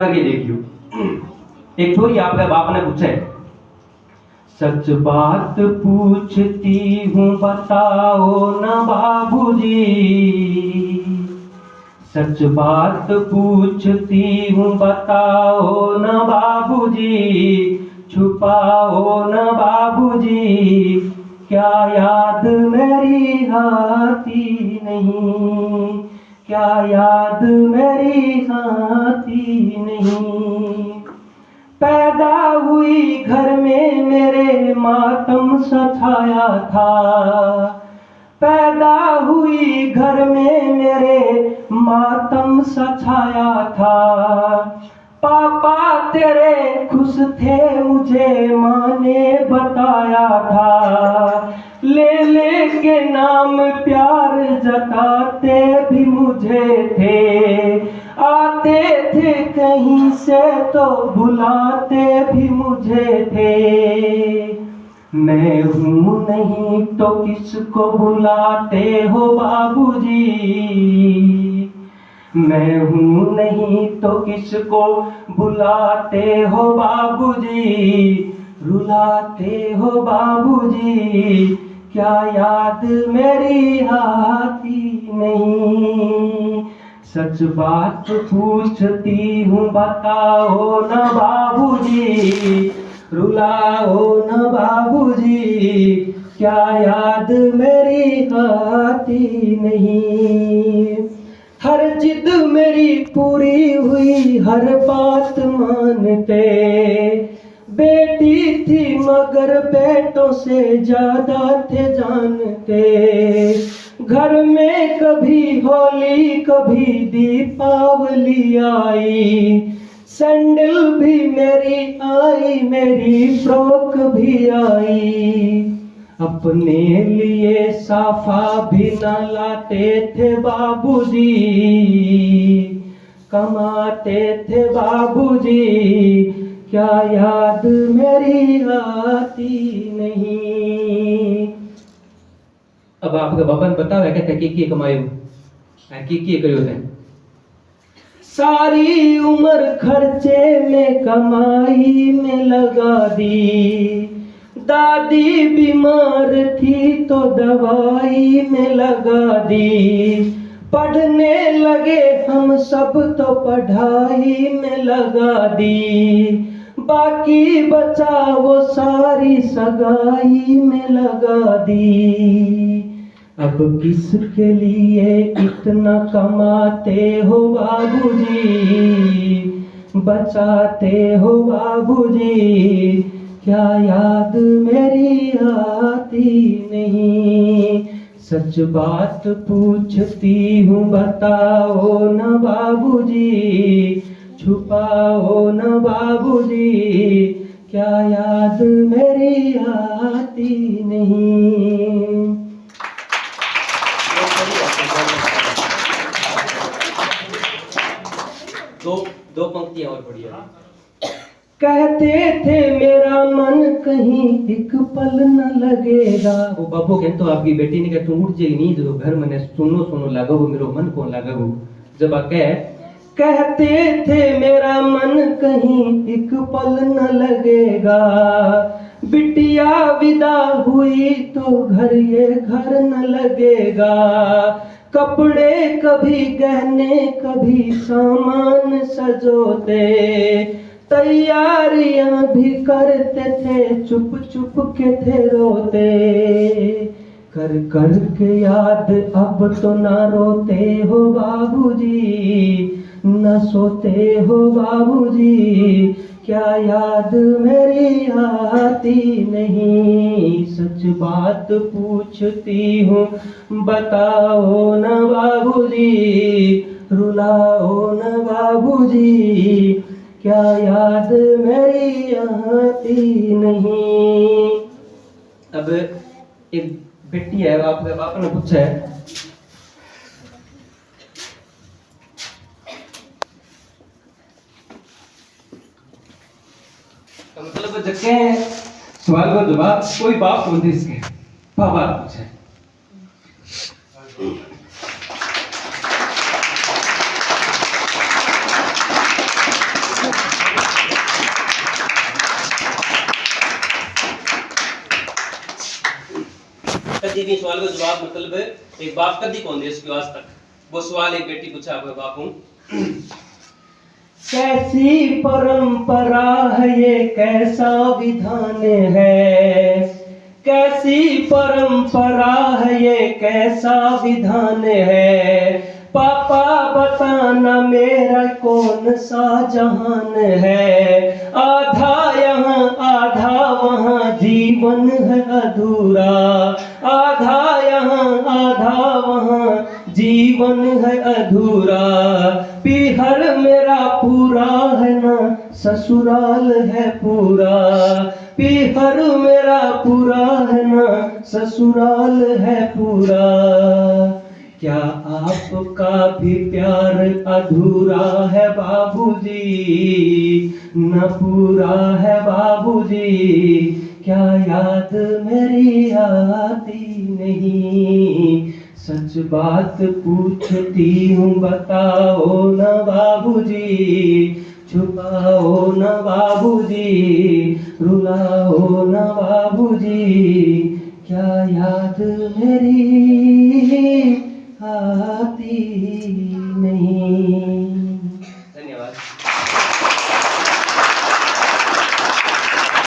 आगे देखियो। एक छोरी आपके बाप ने पूछे, सच बात पूछती हूँ बताओ न बाबूजी, सच बात पूछती हूँ बताओ न बाबूजी, छुपाओ न बाबूजी, क्या याद मेरी आती नहीं, क्या याद मेरी आती नहीं। पैदा हुई घर में मेरे मातम सा छाया था, पैदा हुई घर में मेरे मातम सा छाया था। पापा तेरे खुश थे मुझे माँ ने बताया था, ले ले के नाम प्यार जताते भी मुझे थे, आते थे कहीं से तो बुलाते भी मुझे थे। मैं हूँ नहीं तो किसको बुलाते हो बाबूजी, मैं हूँ नहीं तो किसको बुलाते हो बाबूजी, रुलाते हो बाबूजी, क्या याद मेरी आती नहीं। सच बात पूछती हूँ बताओ न बाबूजी, रुलाओ न बाबूजी, क्या याद मेरी आती नहीं। हर जिद मेरी पूरी हुई हर बात मानते, बेटी थी मगर बेटों से ज्यादा थे जानते। घर में कभी होली कभी दीपावली आई, सैंडल भी मेरी आई मेरी फ्रॉक भी आई। अपने लिए साफा भी न लाते थे बाबूजी, कमाते थे बाबूजी, क्या याद मेरी आती नहीं। अब आपके बाबा ने बताया कहते की कमाए की करियो थे। सारी उम्र खर्चे में कमाई में लगा दी, दादी बीमार थी तो दवाई में लगा दी। पढ़ने लगे हम सब तो पढ़ाई में लगा दी, बाकी बचा वो सारी सगाई में लगा दी। अब किसके लिए इतना कमाते हो बाबूजी, बचाते हो बाबूजी, क्या याद मेरी आती नहीं। सच बात पूछती हूँ बताओ न बाबूजी, छुपाओ न बाबूजी, क्या याद मेरी आती नहीं। दो पंक्तियां और बढ़िया। कहते थे मेरा मन कहीं एक पल न लगेगा, वो बाबू कहते तो आपकी बेटी ने कहा तुम उठ जाएगी नहीं जो घर मैंने सुनो सुनो लगा वो मेरो मन को लगा वो। जब आप कहते थे मेरा मन कहीं एक पल न लगेगा, बिटिया विदा हुई तो घर ये घर न लगेगा। कपड़े कभी गहने कभी सामान सजोते, तैयारियां भी करते थे चुप चुप के थे रोते। कर कर के याद अब तो ना रोते हो बाबूजी, न सोते हो बाबूजी, क्या याद मेरी आती नहीं। सच बात पूछती हूँ बताओ न बाबूजी, रुलाओ न बाबूजी, क्या याद मेरी आती नहीं। अब एक बेटी है, आपके बाप ने पूछा है, मतलब जगह सवाल का जवाब कोई बाप बोलते इसके पापा पूछे। कदी भी सवाल का जवाब मतलब एक बाप कदी कौन दे इसको आज तक। वो सवाल एक बेटी पूछा है बापू। कैसी परंपरा है ये, कैसा विधान है, कैसी परंपरा है ये, कैसा विधान है, पापा बताना मेरा कौन सा जहान है, आधा यहाँ आधा वहाँ जीवन है अधूरा, आधा यहाँ आधा वहाँ जीवन है अधूरा, पीहर मेरा पूरा है ना ससुराल है पूरा, पीहर मेरा पूरा है ना ससुराल है पूरा, क्या आपका भी प्यार अधूरा है बाबूजी, न पूरा है बाबूजी, क्या याद मेरी आती नहीं, सच बात पूछती हूँ बताओ न बाबूजी, छुपाओ न बाबूजी, रुलाओ न बाबूजी, क्या याद मेरी